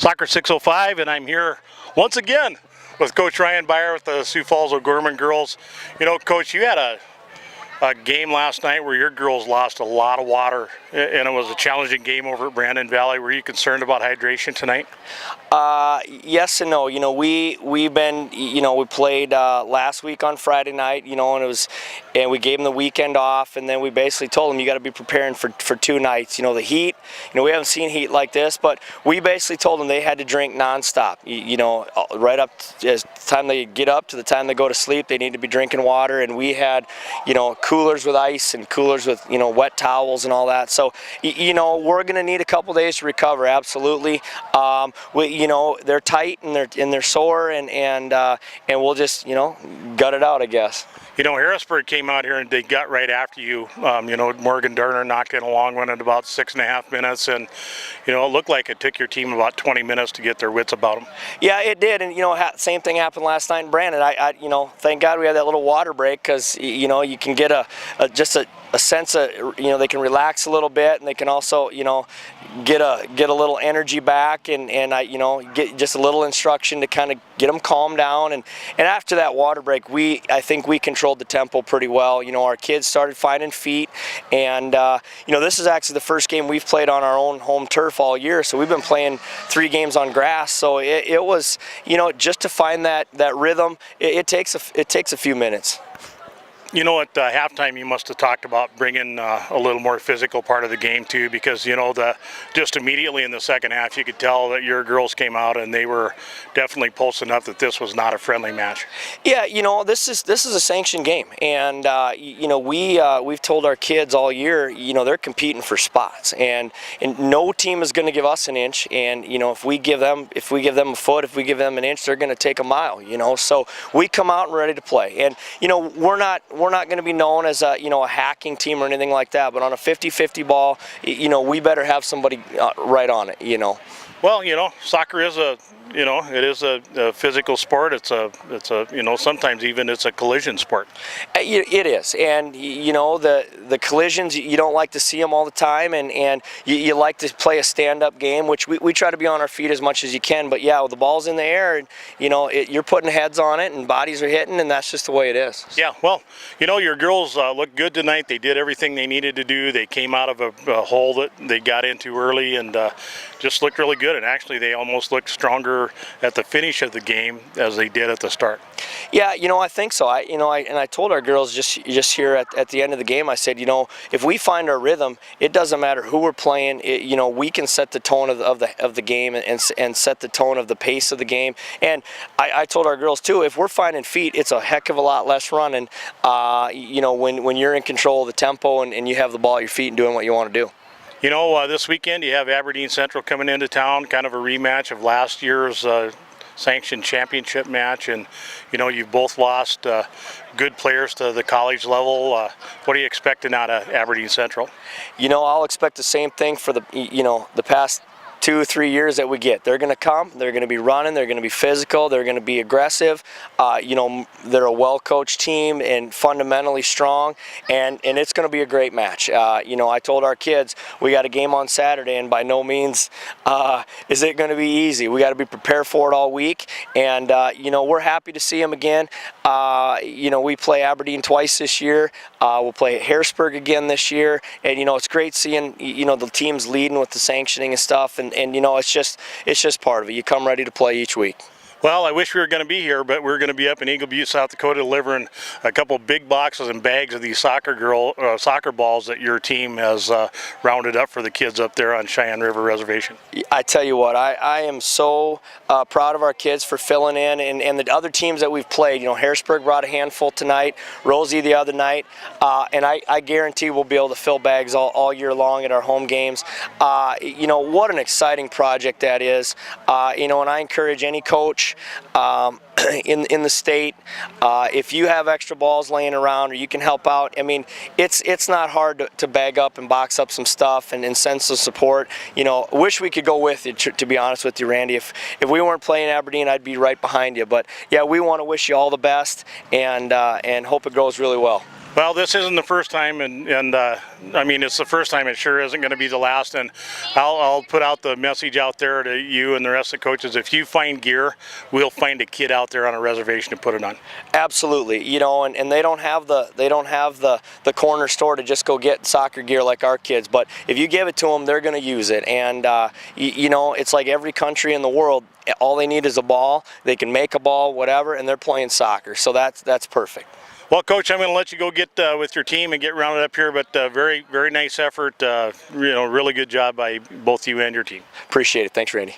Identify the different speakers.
Speaker 1: Soccer 605, and I'm here once again with Coach Ryan Beier with the Sioux Falls O'Gorman girls. You know, Coach, you had a game last night where your girls lost a lot of water, and it was a challenging game over at Brandon Valley. Were you concerned about hydration tonight?
Speaker 2: Yes and no. You know, we played last week on Friday night. You know, and we gave them the weekend off, and then we basically told them you got to be preparing for 2 nights. You know, the heat. You know, we haven't seen heat like this, but we basically told them they had to drink nonstop. You know, right up as the time they get up to the time they go to sleep, they need to be drinking water. And we had, you know, coolers with ice and coolers with, you know, wet towels and all that. So, you know, we're going to need a couple days to recover. Absolutely. You know, they're tight and they're sore, and we'll just, you know, gut it out, I guess.
Speaker 1: You know, Harrisburg came out here and they got right after you. You know, Morgan Durner knocked in a long one in about 6.5 minutes, and you know, it looked like it took your team about 20 minutes to get their wits about them.
Speaker 2: Yeah, it did, and you know, same thing happened last night in Brandon. You know, thank God we had that little water break, because you know, you can get just a sense of, you know, they can relax a little bit, and they can also, you know, get a little energy back, and you know, get just a little instruction to kind of get them calmed down, and after that water break, I think we controlled the tempo pretty well. You know, our kids started finding feet, and you know, this is actually the first game we've played on our own home turf all year, so we've been playing 3 games on grass, so it was, you know, just to find that rhythm, it takes a few minutes.
Speaker 1: You know, at halftime you must have talked about bringing a little more physical part of the game too, because you know, just immediately in the second half you could tell that your girls came out and they were definitely pulsing up that this was not a friendly match.
Speaker 2: Yeah, you know, this is a sanctioned game, and you know, we've told our kids all year, you know, they're competing for spots, and no team is going to give us an inch, and you know, if we give them a foot, if we give them an inch, they're going to take a mile. You know, so we come out and ready to play, and you know, we're not going to be known as a, you know, a hacking team or anything like that, but on a 50-50 ball, you know, we better have somebody right on it, you know.
Speaker 1: Well, you know, soccer is a physical sport. It's a you know, sometimes even it's a collision sport.
Speaker 2: It is, and you know, the collisions, you don't like to see them all the time, and you like to play a stand-up game, which we try to be on our feet as much as you can. But yeah, the ball's in the air, and you know, you're putting heads on it, and bodies are hitting, and that's just the way it is.
Speaker 1: Yeah, well, you know, your girls looked good tonight. They did everything they needed to do. They came out of a hole that they got into early, and just looked really good. And actually, they almost looked stronger at the finish of the game as they did at the start.
Speaker 2: Yeah, you know, I think so. I told our girls just here at the end of the game, I said, you know, if we find our rhythm, it doesn't matter who we're playing. You know, we can set the tone of the game and set the tone of the pace of the game. And I told our girls too, if we're finding feet, it's a heck of a lot less running. You know, when you're in control of the tempo and you have the ball at your feet and doing what you want to do.
Speaker 1: You know, this weekend you have Aberdeen Central coming into town, kind of a rematch of last year's sanctioned championship match, and you know, you've both lost good players to the college level. What are you expecting out of Aberdeen Central? You
Speaker 2: know, I'll expect the same thing for the past 2-3 years that we get. They're going to come, they're going to be running, they're going to be physical, they're going to be aggressive. You know, they're a well-coached team and fundamentally strong, and it's going to be a great match. You know, I told our kids we got a game on Saturday, and by no means is it going to be easy. We got to be prepared for it all week, and you know, we're happy to see them again. You know, we play Aberdeen twice this year. We'll play Harrisburg again this year, and you know, it's great seeing, you know, the teams leading with the sanctioning and stuff, and you know, it's just part of it. You come ready to play each week.
Speaker 1: Well, I wish we were going to be here, but we're going to be up in Eagle Butte, South Dakota, delivering a couple big boxes and bags of these soccer balls that your team has rounded up for the kids up there on Cheyenne River Reservation.
Speaker 2: I tell you what, I am so proud of our kids for filling in, and the other teams that we've played. You know, Harrisburg brought a handful tonight, Rosie the other night, and I guarantee we'll be able to fill bags all year long at our home games. You know, what an exciting project that is. You know, and I encourage any coach in the state, if you have extra balls laying around or you can help out, I mean, it's not hard to bag up and box up some stuff and send some support. You know, wish we could go with you, to be honest with you, Randy. If we weren't playing Aberdeen, I'd be right behind you. But yeah, we want to wish you all the best and hope it goes really well.
Speaker 1: Well, this isn't the first time, and I mean, it's the first time. It sure isn't going to be the last. And I'll put out the message out there to you and the rest of the coaches. If you find gear, we'll find a kid out there on a reservation to put it on.
Speaker 2: Absolutely, you know, and they don't have the corner store to just go get soccer gear like our kids. But if you give it to them, they're going to use it. And you know, it's like every country in the world. All they need is a ball. They can make a ball, whatever, and they're playing soccer. So that's perfect.
Speaker 1: Well, Coach, I'm going to let you go get with your team and get rounded up here, but very, very nice effort. You know, really good job by both you and your team.
Speaker 2: Appreciate it. Thanks, Randy.